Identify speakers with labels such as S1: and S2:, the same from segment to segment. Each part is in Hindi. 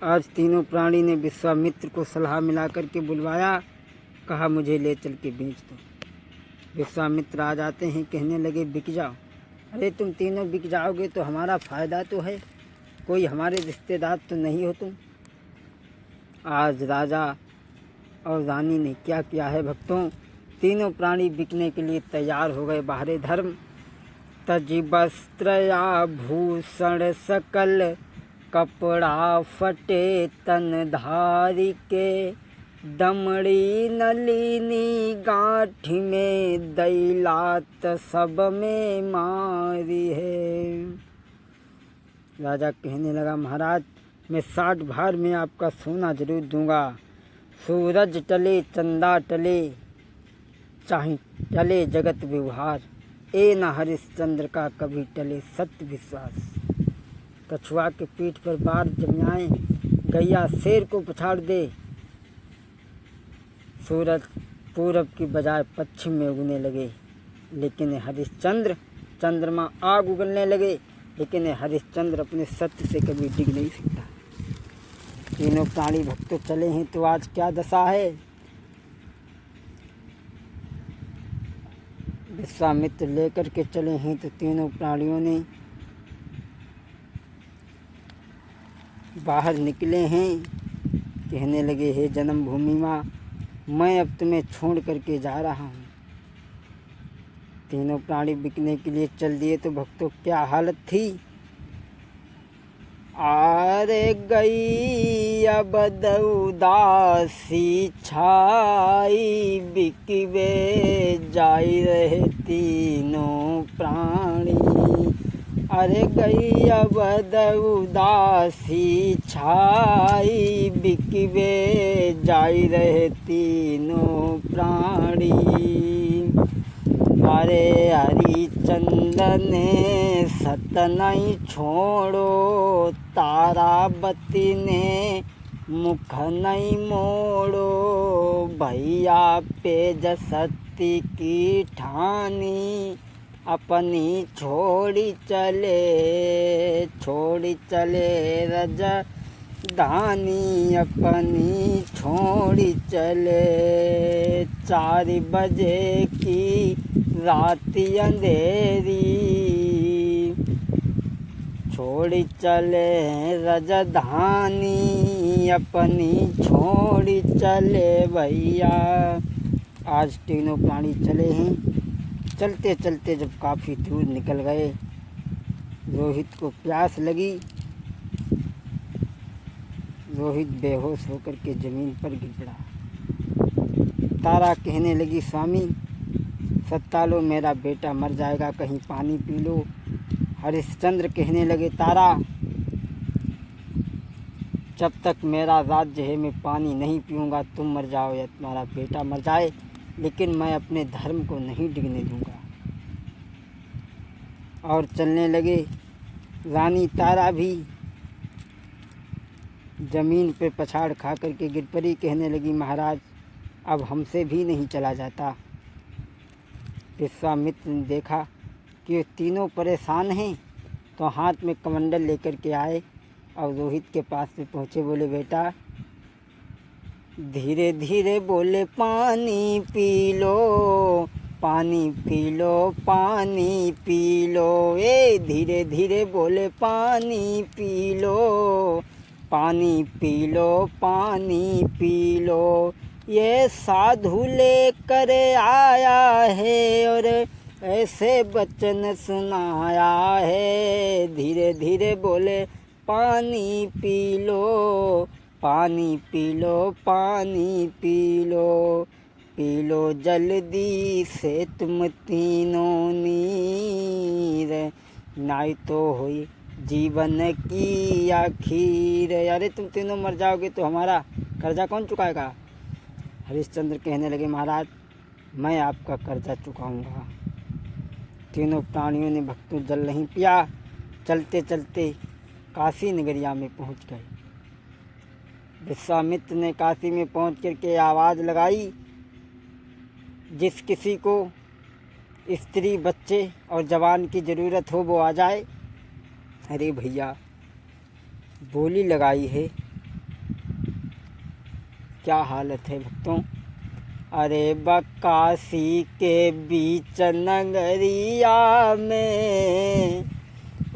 S1: आज तीनों प्राणी ने विश्वामित्र को सलाह मिला करके बुलवाया, कहा मुझे ले चल के बेच दो। विश्वामित्र आ जाते हैं, कहने लगे बिक जाओ। अरे तुम तीनों बिक जाओगे तो हमारा फ़ायदा तो है, कोई हमारे रिश्तेदार तो नहीं हो तुम। आज राजा और रानी ने क्या किया है भक्तों, तीनों प्राणी बिकने के लिए तैयार हो गए। बाहरे धर्म तज वस्त्र आभूषण सकल, कपड़ा फटे तन धारी के, दमड़ी नलिनी गांठ में, दैलात सब में मारी है। राजा कहने लगा, महाराज मैं 60 भार में आपका सोना जरूर दूंगा। सूरज टले चंदा टले, चाहे टले जगत व्यवहार, ए न हरिश्चंद्र का कभी टले सत्य विश्वास। कछुआ के पीठ पर बार जमियाएं, गैया शेर को पछाड़ दे। सूरज पूरब की बजाय पश्चिम में उगने लगे, लेकिन हरिश्चंद्र, चंद्रमा आग उगलने लगे, लेकिन हरिश्चंद्र अपने सत्य से कभी डिग नहीं सकता। तीनों प्राणी भक्तों चले हैं तो आज क्या दशा है। विश्वामित्र लेकर के चले हैं तो तीनों प्राणियों ने बाहर निकले हैं, कहने लगे हे जन्मभूमि माँ, मैं अब तुम्हें छोड़ करके जा रहा हूँ। तीनों प्राणी बिकने के लिए चल दिए तो भक्तों क्या हालत थी। आरे गई अब उदासी छाई, बिकवे जाई रहे तीनों प्राणी। अरे गई अब उदासी छाई, बिकवे जाई रहे तीनों प्राणी। अरे हरिचंदन ने सत नहीं छोड़ो, तारावती ने मुख नहीं मोड़ो। भैया पे जसती की ठानी, अपनी छोड़ी चले रज धानी, अपनी छोड़ी चले। 4 बजे की रात अंधेरी, छोड़ी चले रजधानी, अपनी छोड़ी चले भैया। आज तीनों प्राणी चले हैं। चलते चलते जब काफ़ी दूर निकल गए, रोहित को प्यास लगी। रोहित बेहोश होकर के ज़मीन पर गिर पड़ा। तारा कहने लगी, स्वामी सत्ता लो, मेरा बेटा मर जाएगा, कहीं पानी पी लो। हरिश्चंद्र कहने लगे, तारा जब तक मेरा राज्य है मैं पानी नहीं पीऊँगा, तुम मर जाओ या तुम्हारा बेटा मर जाए, लेकिन मैं अपने धर्म को नहीं डिगने दूँगा। और चलने लगे। रानी तारा भी ज़मीन पे पछाड़ खा करके गिर पड़ी, कहने लगी, महाराज अब हमसे भी नहीं चला जाता। विश्वामित्र ने देखा कि ये तीनों परेशान हैं, तो हाथ में कमंडल लेकर के आए और रोहित के पास में पहुँचे। बोले, बेटा धीरे धीरे बोले, पानी पी लो, पानी पी लो, पानी पी लो। ए धीरे धीरे बोले, पानी पी लो, पानी पी लो, पानी पी लो। ये साधु लेकर आया है और ऐसे वचन सुनाया है। धीरे धीरे बोले, पानी पी लो, पानी पी लो, पानी पी लो। पी लो जल्दी से तुम तीनों नीर, नहीं तो हुई जीवन की आखिर। अरे तुम तीनों मर जाओगे तो हमारा कर्जा कौन चुकाएगा। हरिश्चंद्र कहने लगे, महाराज मैं आपका कर्जा चुकाऊंगा। तीनों प्राणियों ने भक्तों जल नहीं पिया। चलते चलते काशी नगरिया में पहुंच गए। विश्वामित्र ने काशी में पहुंच करके आवाज़ लगाई, जिस किसी को स्त्री, बच्चे और जवान की ज़रूरत हो वो आ जाए। अरे भैया बोली लगाई है, क्या हालत है भक्तों। अरे बकासी के बीच नगरिया में,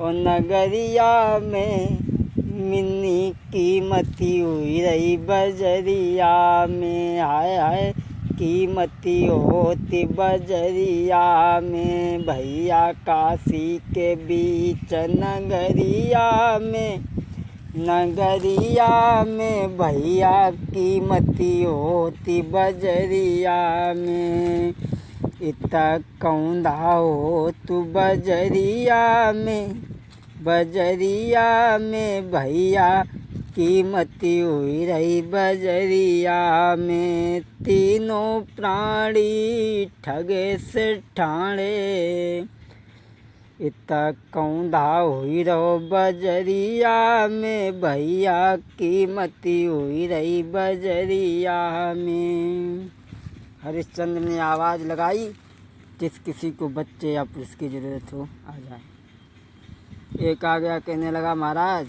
S1: ओ नगरिया में मिन्नी कीमती हुई रही बजरिया में। हाय हाय कीमती होती बजरिया में। भैया काशी के बीच नगरिया में, नगरिया में भैया कीमती होती बजरिया में। इतना कौंधा हो तू बजरिया में, बजरिया में भैया कीमती हुई रही बजरिया में। तीनों प्राणी ठगे से ठाणे, इतना कौंधा हुई रहो बजरिया में भैया कीमती हुई रही बजरिया में। हरिश्चंद्र ने आवाज़ लगाई, जिस किसी को बच्चे या पुरुष की ज़रूरत हो आ जाए। एक आ गया, कहने लगा महाराज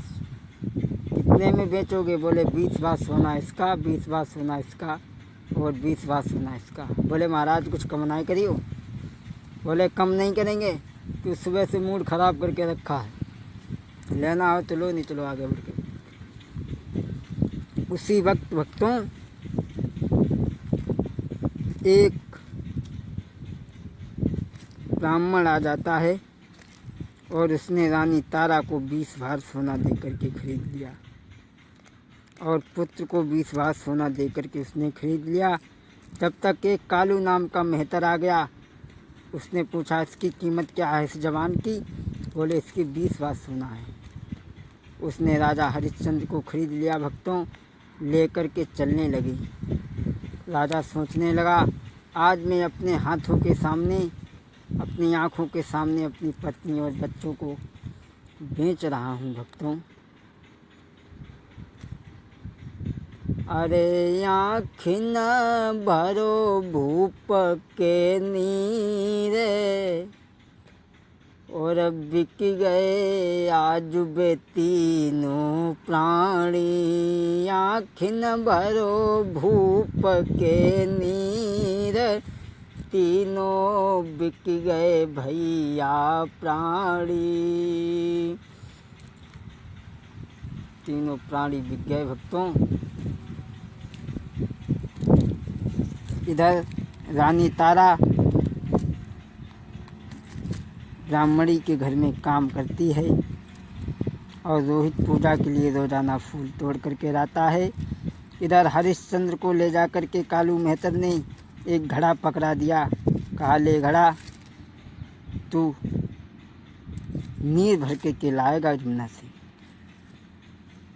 S1: कितने में बेचोगे? बोले 20 भाग सोना इसका, 20 भाग सोना इसका और 20 भाग सोना इसका। बोले महाराज कुछ कम नहीं करियो? बोले कम नहीं करेंगे कि सुबह से मूड ख़राब करके रखा है, लेना हो तो लो, नहीं चलो आगे बढ़ के। उसी वक्त भक्तों एक ब्राह्मण आ जाता है और उसने रानी तारा को 20 भार सोना दे करके खरीद लिया और पुत्र को 20 भार सोना दे करके उसने खरीद लिया। जब तक एक कालू नाम का मेहतर आ गया, उसने पूछा इसकी कीमत क्या है इस जवान की? बोले इसकी 20 भार सोना है। उसने राजा हरिश्चंद्र को खरीद लिया भक्तों, लेकर के चलने लगी। राजा सोचने लगा आज मैं अपने हाथों के सामने, अपनी आँखों के सामने अपनी पत्नी और बच्चों को बेच रहा हूँ भक्तों। अरे आँखिन भरो भूप के नीरे, और बिक गए आज बे तीनों प्राणी। आँखिन भरो भूप के नीर, तीनों बिक गए भैया प्राणी। तीनों प्राणी बिक गए भक्तों। इधर रानी तारा ब्राह्मणी के घर में काम करती है और रोहित पूजा के लिए रोजाना फूल तोड़ करके लाता है। इधर हरिश्चंद्र को ले जा कर के कालू मेहतर ने एक घड़ा पकड़ा दिया, कहा ले घड़ा तू नीर भर के लाएगा जमुना से।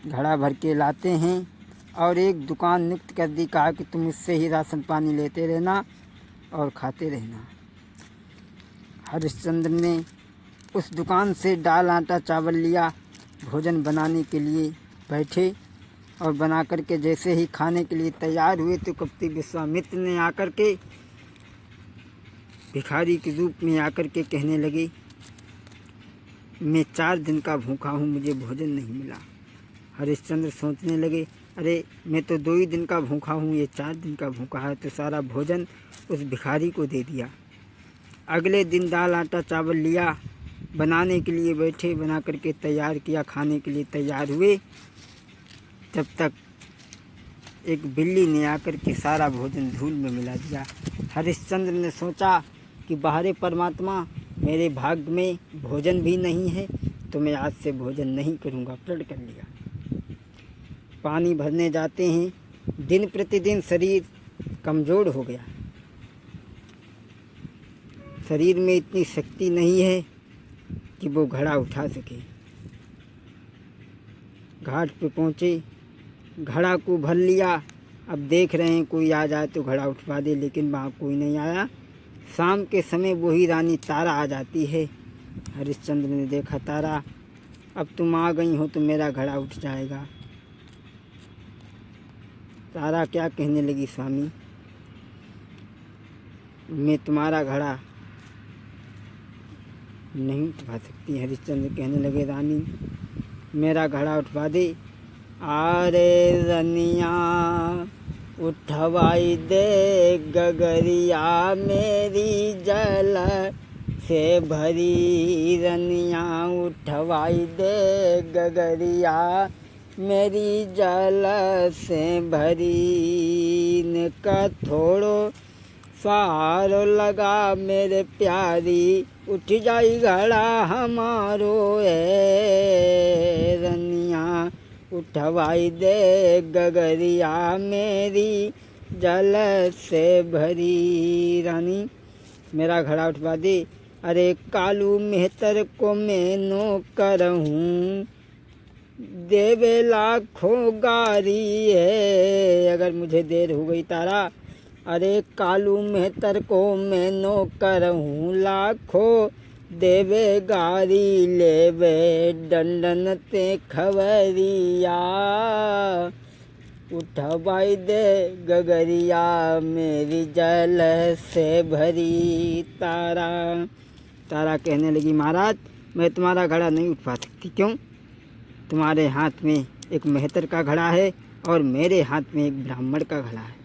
S1: घड़ा भर के लाते हैं और एक दुकान नियुक्त कर दी, कहा कि तुम इससे ही राशन पानी लेते रहना और खाते रहना। हरिश्चंद्र ने उस दुकान से दाल आटा चावल लिया, भोजन बनाने के लिए बैठे और बना कर के जैसे ही खाने के लिए तैयार हुए तो कपटी विश्वामित्र ने आकर के भिखारी के रूप में आकर के कहने लगे मैं 4 दिन का भूखा हूँ, मुझे भोजन नहीं मिला। हरिश्चंद्र सोचने लगे अरे मैं तो 2 ही दिन का भूखा हूँ, ये 4 दिन का भूखा है, तो सारा भोजन उस भिखारी को दे दिया। अगले दिन दाल आटा चावल लिया, बनाने के लिए बैठे, बना करके तैयार किया, खाने के लिए तैयार हुए। तब तक एक बिल्ली ने आकर के सारा भोजन धूल में मिला दिया। हरिश्चंद्र ने सोचा कि बाहरे परमात्मा, मेरे भाग्य में भोजन भी नहीं है तो मैं आज से भोजन नहीं करूँगा। प्रण कर लिया। पानी भरने जाते हैं, दिन प्रतिदिन शरीर कमज़ोर हो गया, शरीर में इतनी शक्ति नहीं है कि वो घड़ा उठा सके। घाट पे पहुँचे, घड़ा को भर लिया। अब देख रहे हैं कोई आ जाए तो घड़ा उठवा दे, लेकिन वहाँ कोई नहीं आया। शाम के समय वही रानी तारा आ जाती है। हरिश्चंद्र ने देखा तारा अब तुम आ गई हो तो मेरा घड़ा उठ जाएगा। तारा क्या कहने लगी, स्वामी मैं तुम्हारा घड़ा नहीं उठवा सकती। हरिश्चंद्र कहने लगे रानी मेरा घड़ा उठवा दे। अरे रनिया उठवाई दे गगरिया मेरी जल से भरी रनिया, उठवाई दे गगरिया मेरी जल से भरी। ने का थोड़ो सहारो लगा मेरे प्यारी, उठ जाई घड़ा हमारो रनिया, उठवाई दे गगरिया मेरी जल से भरी। रानी मेरा घड़ा उठवा दे। अरे कालू मेहतर को मैं नौकर हूँ, देवे लाखों गारी है अगर मुझे देर हो गई तारा। अरे कालू मेहतर को मैं नौकर हूँ, लाखों देवे गारी, लेवे डंडन ते खबरिया, उठवाई दे गगरिया मेरी जल से भरी। तारा तारा कहने लगी, महाराज मैं तुम्हारा घड़ा नहीं उठवा सकती। क्यों? तुम्हारे हाथ में एक मेहतर का घड़ा है और मेरे हाथ में एक ब्राह्मण का घड़ा है।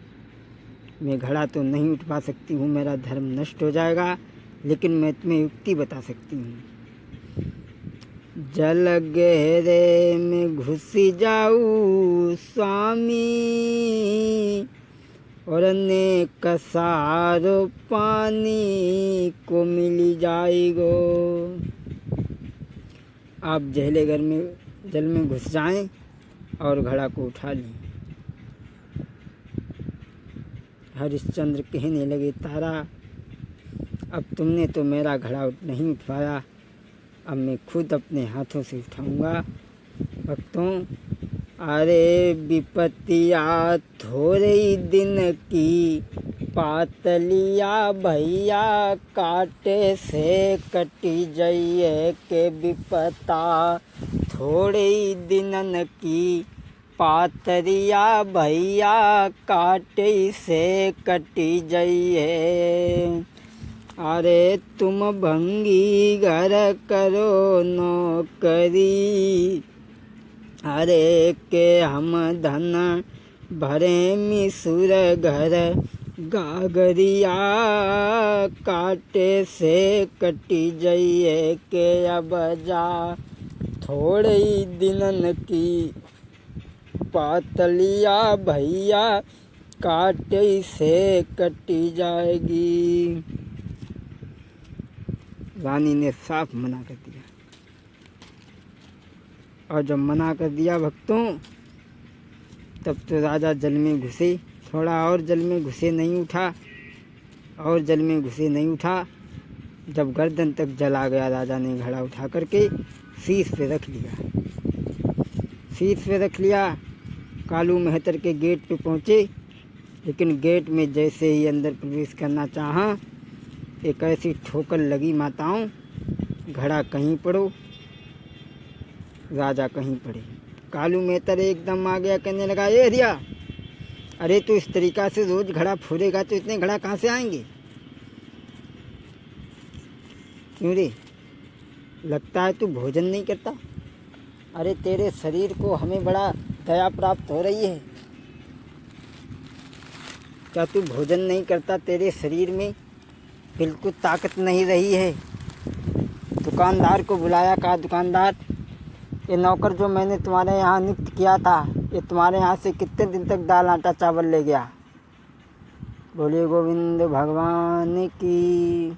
S1: मैं घड़ा तो नहीं उठवा सकती हूँ, मेरा धर्म नष्ट हो जाएगा, लेकिन मैं तुम्हें युक्ति बता सकती हूँ। जल गहरे में घुसी जाऊँ स्वामी, और ने कसारो पानी को मिली जाएगो। आप जहले घर में जल में घुस जाएं और घड़ा को उठा लें। हरिश्चंद्र कहने लगे, तारा अब तुमने तो मेरा घड़ा नहीं उठवाया, अब मैं खुद अपने हाथों से उठाऊंगा। भक्तों, अरे विपत्तिया थोड़े दिन की, पातलिया भैया काटे से कटी जाइए के विपता थोड़े दिनन की, पातरिया भैया काटे से कटी जाइए। अरे तुम भंगी घर करो नौकरी, अरे के हम धन भरे मिसुर घर, गागरिया काटे से कटी जाइए के अब जा थोड़े दिनन की, पातलिया भैया काटे से कटी जाएगी। रानी ने साफ मना कर दिया, और जब मना कर दिया भक्तों, तब तो राजा जल में घुसे। थोड़ा और जल में घुसे, नहीं उठा, और जल में घुसे, नहीं उठा। जब गर्दन तक जल आ गया, राजा ने घड़ा उठा करके शीश पे रख लिया। शीश पे रख लिया। कालू मेहतर के गेट पे पहुँचे, लेकिन गेट में जैसे ही अंदर प्रवेश करना चाहा, एक ऐसी ठोकर लगी, माताओं घड़ा कहीं पड़ो, राजा कहीं पड़े। कालू मेहतर एकदम आ गया, कहने लगा, ये हरिया, अरे तू इस तरीक़ा से रोज़ घड़ा फोड़ेगा तो इतने घड़ा कहाँ से आएंगे? क्यों रे, लगता है तू भोजन नहीं करता? अरे तेरे शरीर को हमें बड़ा दया प्राप्त हो रही है, क्या तू भोजन नहीं करता? तेरे शरीर में बिल्कुल ताकत नहीं रही है। दुकानदार को बुलाया, कहा, दुकानदार ये नौकर जो मैंने तुम्हारे यहाँ नियुक्त किया था, ये तुम्हारे यहाँ से कितने दिन तक दाल आटा चावल ले गया? बोले गोविंद भगवान की।